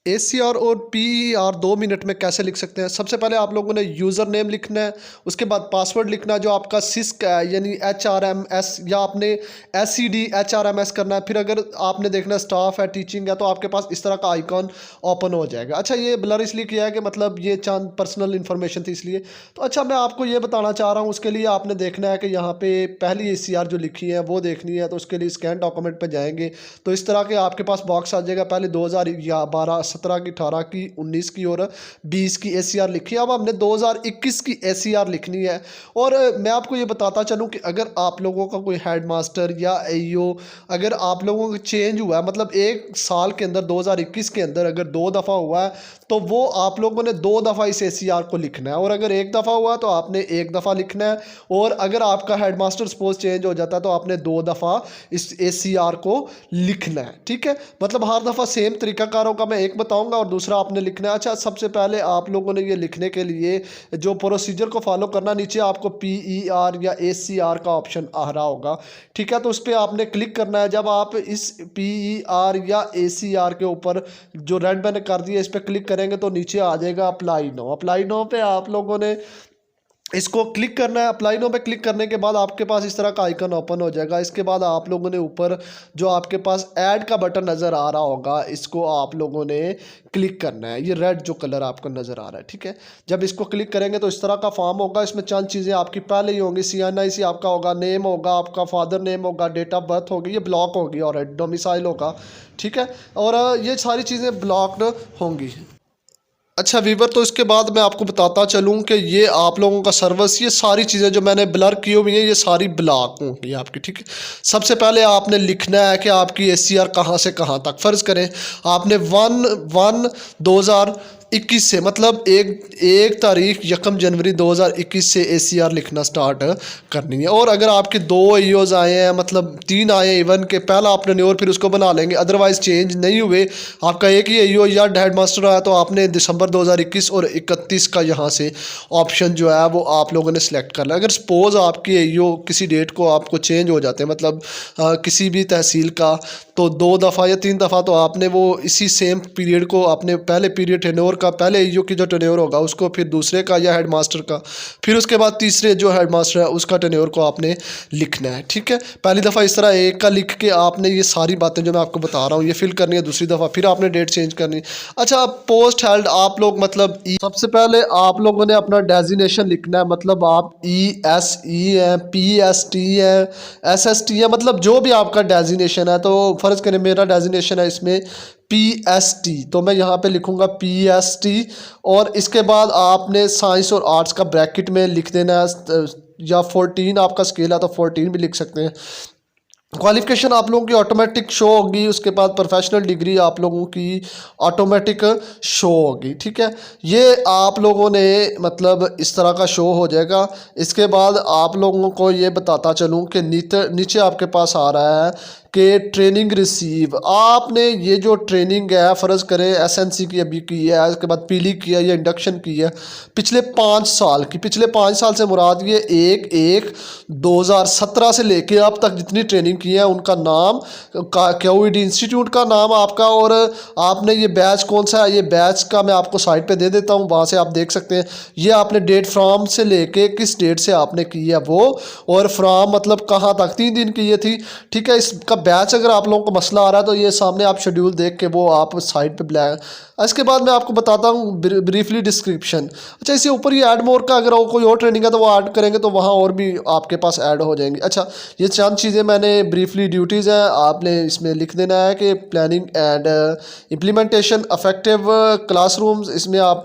ACR और PER 2 minute में कैसे लिख सकते हैं। सबसे पहले आप लोगों ने यूज़र नेम लिखना है, उसके बाद पासवर्ड लिखना है जो आपका सिस्क है यानी HRMS, या आपने SCD HRMS करना है। फिर अगर आपने देखना है स्टाफ है, टीचिंग है, तो आपके पास इस तरह का आइकॉन ओपन हो जाएगा। अच्छा, ये ब्लर इसलिए किया है कि मतलब ये चंद पर्सनल इन्फॉर्मेशन थी इसलिए। तो अच्छा, मैं आपको ये बताना चाह रहा हूँ, उसके लिए आपने देखना है कि यहाँ पे पहली ACR जो लिखी है वो देखनी है। तो उसके लिए स्कैन डॉक्यूमेंट पे जाएंगे तो इस तरह के आपके पास बॉक्स आ जाएगा। पहले 2012, 17 की, 18 की, 19 की और 20 की ACR लिखी है। अब हमने 2021 की ACR लिखनी है। और मैं आपको ये बताता चलूँ कि अगर आप लोगों का कोई हेड मास्टर या AEO अगर आप लोगों का चेंज हुआ है, मतलब एक साल के अंदर 2021 के अंदर अगर 2 दफ़ा हुआ है, तो वो आप लोगों ने 2 दफ़ा इस ACR को लिखना है। और अगर एक दफ़ा हुआ तो आपने एक दफ़ा लिखना है। और अगर आपका हेड मास्टर सपोज चेंज हो जाता है तो आपने 2 दफ़ा इस ACR को लिखना है। ठीक है, मतलब हर दफ़ा सेम तरीकाकारों का मैं एक बताऊंगा और दूसरा आपने लिखना है। अच्छा, सबसे पहले आप लोगों ने ये लिखने के लिए जो प्रोसीजर को फॉलो करना, नीचे आपको PER या ACR का ऑप्शन आ रहा होगा। ठीक है, तो उस पर आपने क्लिक करना है। जब आप इस PER या ACR के ऊपर जो रेड मैंने कर दिया इस पर क्लिक करेंगे तो नीचे आ जाएगा अप्लाई नो। अप्लाई नो पे आप लोगों ने इसको क्लिक करना है। अप्लाई नो पे क्लिक करने के बाद आपके पास इस तरह का आइकन ओपन हो जाएगा। इसके बाद आप लोगों ने ऊपर जो आपके पास ऐड का बटन नज़र आ रहा होगा, इसको आप लोगों ने क्लिक करना है। ये रेड जो कलर आपको नज़र आ रहा है, ठीक है। जब इसको क्लिक करेंगे तो इस तरह का फॉर्म होगा। इसमें चंद चीज़ें आपकी पहले ही होंगी। CNIC आपका होगा, नेम होगा, आपका फादर नेम होगा, डेट ऑफ बर्थ होगी, ये ब्लॉक होगी, और डोमिसाइल होगा, ठीक है। और ये सारी चीज़ें ब्लॉक्ड होंगी। अच्छा वीवर, तो इसके बाद मैं आपको बताता चलूँ कि ये आप लोगों का सर्विस, ये सारी चीज़ें जो मैंने ब्लर की हुई हैं ये सारी ब्लॉक होंगी आपकी, ठीक है। सबसे पहले आपने लिखना है कि आपकी ACR कहाँ से कहाँ तक। फ़र्ज़ करें आपने 1/1/2021 से, मतलब एक तारीख 1 जनवरी 2021 से ACR लिखना स्टार्ट करनी है। और अगर आपके 2 AEOs आए हैं, मतलब 3 आए हैं इवन के, पहला आपने और फिर उसको बना लेंगे। अदरवाइज़ चेंज नहीं हुए, आपका एक ही AEO या हेड मास्टर आया, तो आपने दिसंबर 2021 और 31 का यहाँ से ऑप्शन जो है वो आप लोगों ने सेलेक्ट कर लिया। अगर सपोज़ आपकी AEO किसी डेट को आपको चेंज हो जाते हैं, मतलब किसी भी तहसील का, तो 2 दफ़ा या 3 दफ़ा, तो आपने वो इसी सेम पीरियड को, आपने पहले पीरियड टेन्योर का, पहले AEO की जो टेन्योर होगा उसको, फिर दूसरे का या हेड मास्टर का, फिर उसके बाद तीसरे जो हेड मास्टर है उसका टेन्योर को आपने लिखना है, ठीक है। पहली दफ़ा इस तरह एक का लिख के आपने ये सारी बातें जो मैं आपको बता रहा हूँ ये फिल करनी है। दूसरी दफ़ा फिर आपने डेट चेंज करनी है। अच्छा, पोस्ट हेल्ड आप लोग, मतलब सबसे पहले आप लोगों ने अपना डेजिनेशन लिखना है। मतलब आप ESE है, PST है, SST है, मतलब जो भी आपका डेजिनेशन है। तो फ़र्ज़ करें मेरा डेजिनेशन है इसमें PST, तो मैं यहाँ पे लिखूँगा PST। और इसके बाद आपने साइंस और आर्ट्स का ब्रैकेट में लिख देना है, या 14 आपका स्केल है तो 14 भी लिख सकते हैं। क्वालिफ़िकेशन आप लोगों की ऑटोमेटिक शो होगी। उसके बाद प्रोफेशनल डिग्री आप लोगों की ऑटोमेटिक शो होगी, ठीक है। ये आप लोगों ने मतलब इस तरह का शो हो जाएगा। इसके बाद आप लोगों को ये बताता चलूँ कि नीचे आपके पास आ रहा है कि ट्रेनिंग रिसीव। आपने ये जो ट्रेनिंग है, फ़र्ज़ करें SNC की अभी की है, उसके बाद पीली की है या इंडक्शन की है, पिछले 5 साल की। पिछले 5 साल से मुराद ये 1/1/2017 से लेके अब तक जितनी ट्रेनिंग की है उनका नाम, QED इंस्टीट्यूट का नाम आपका, और आपने ये बैच कौन सा है, ये बैच का मैं आपको साइट पे दे देता हूँ, वहाँ से आप देख सकते हैं। ये आपने डेट फ्राम से लेके किस डेट से आपने की है वो, और फ्राम मतलब कहाँ तक, 3 दिन की ये थी, ठीक है। इसका बैच अगर आप लोगों को मसला आ रहा है तो ये सामने आप शेड्यूल देख के वो आप साइट पे ब्लैक। इसके बाद मैं आपको बताता हूँ ब्रीफली डिस्क्रिप्शन। अच्छा, इसके ऊपर ये ऐड मोर का, अगर कोई और ट्रेनिंग है तो वो ऐड करेंगे तो वहाँ और भी आपके पास ऐड हो जाएंगी। अच्छा, ये चंद चीज़ें मैंने ब्रीफली ड्यूटीज़ हैं, आपने इसमें लिख देना है कि planning and implementation affective classrooms. इसमें आप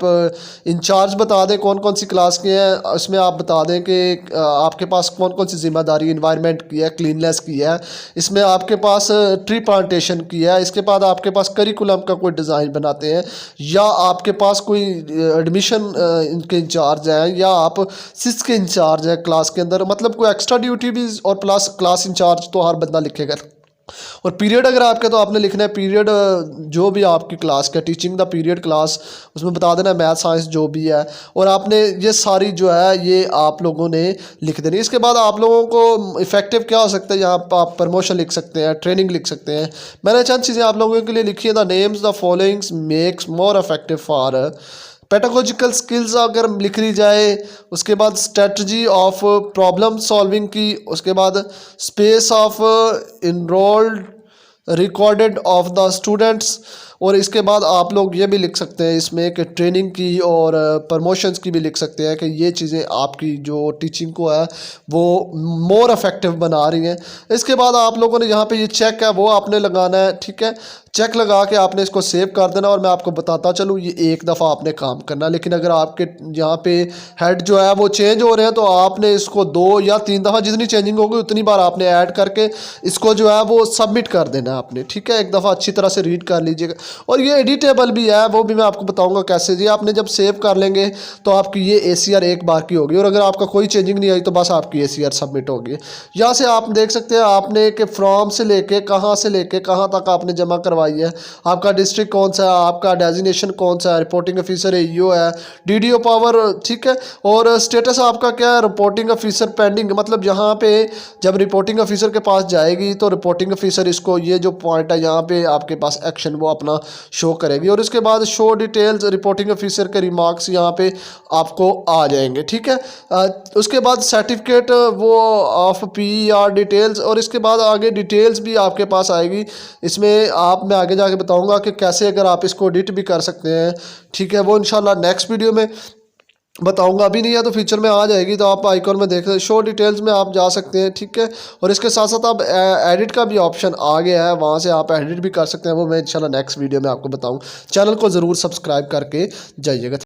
इंचार्ज बता दें कौन कौन सी क्लास के हैं। इसमें आप बता दें कि आपके पास कौन कौन सी जिम्मेदारी इन्वायरमेंट की है, क्लीननेस की है। इसमें आपके पास ट्री प्लांटेशन की है। इसके बाद आपके पास करिकुलम का कोई डिज़ाइन बनाते हैं, या आपके पास कोई एडमिशन इनके इंचार्ज हैं, या आप सिस के इंचार्ज हैं क्लास के अंदर, मतलब कोई एक्स्ट्रा ड्यूटी भी, और प्लस क्लास इंचार्ज तो हर बंदा लिखेगा। और पीरियड अगर आपका तो आपने लिखना है पीरियड जो भी आपकी क्लास का टीचिंग द पीरियड क्लास, उसमें बता देना मैथ साइंस जो भी है। और आपने ये सारी जो है ये आप लोगों ने लिख देनी। इसके बाद आप लोगों को इफेक्टिव क्या हो सकता है, यहाँ पर आप प्रमोशन लिख सकते हैं, ट्रेनिंग लिख सकते हैं। मैंने चंद चीज़ें आप लोगों के लिए लिखी है। The names the followings makes more effective for pedagogical skills अगर लिख ली जाए। उसके बाद स्ट्रेटजी ऑफ प्रॉब्लम सॉल्विंग की। उसके बाद space of enrolled recorded of the students. और इसके बाद आप लोग ये भी लिख सकते हैं इसमें कि ट्रेनिंग की और प्रमोशंस की भी लिख सकते हैं कि ये चीज़ें आपकी जो टीचिंग को है वो मोर इफेक्टिव बना रही हैं। इसके बाद आप लोगों ने यहाँ पे ये चेक है वो आपने लगाना है, ठीक है। चेक लगा के आपने इसको सेव कर देना। और मैं आपको बताता चलूँ ये एक दफ़ा आपने काम करना, लेकिन अगर आपके यहाँ पे हेड जो है वो चेंज हो रहे हैं तो आपने इसको 2 या 3 दफ़ा जितनी चेंजिंग होगी उतनी बार आपने ऐड करके इसको जो है वो सबमिट कर देना है आपने, ठीक है। एक दफ़ा अच्छी तरह से रीड कर लीजिएगा। और ये एडिटेबल भी है, वो भी मैं आपको बताऊंगा कैसे। जी आपने जब सेव कर लेंगे तो आपकी ये ACR एक बार की होगी। और अगर आपका कोई चेंजिंग नहीं आई तो बस आपकी ACR सबमिट होगी। यहाँ से आप देख सकते हैं आपने कि फ्रॉम से लेके कहाँ तक आपने जमा करवाई है, आपका डिस्ट्रिक्ट कौन सा है, आपका डेजिग्नेशन कौन सा है, रिपोर्टिंग ऑफिसर AEO है, DDO पावर, ठीक है। और स्टेटस आपका क्या है, रिपोर्टिंग ऑफिसर पेंडिंग। मतलब यहाँ पे जब रिपोर्टिंग ऑफिसर के पास जाएगी तो रिपोर्टिंग ऑफिसर इसको ये जो पॉइंट है यहाँ पे आपके पास एक्शन वो अपना शो करेगी। और इसके बाद शो डिटेल्स रिपोर्टिंग ऑफिसर के रिमार्क्स यहाँ पे आपको आ जाएंगे, ठीक है। उसके बाद सर्टिफिकेट वो ऑफ PER डिटेल्स। और इसके बाद आगे डिटेल्स भी आपके पास आएगी। इसमें मैं आगे जाके बताऊंगा कि कैसे अगर आप इसको एडिट भी कर सकते हैं, ठीक है। वो इंशाल्लाह नेक्स्ट वीडियो में बताऊंगा, अभी नहीं है तो फ्यूचर में आ जाएगी। तो आप आइकॉन में देख शो डिटेल्स में आप जा सकते हैं, ठीक है। और इसके साथ साथ आप एडिट का भी ऑप्शन आ गया है, वहाँ से आप एडिट भी कर सकते हैं। वो मैं इंशाल्लाह नेक्स्ट वीडियो में आपको बताऊँ। चैनल को ज़रूर सब्सक्राइब करके जाइएगा।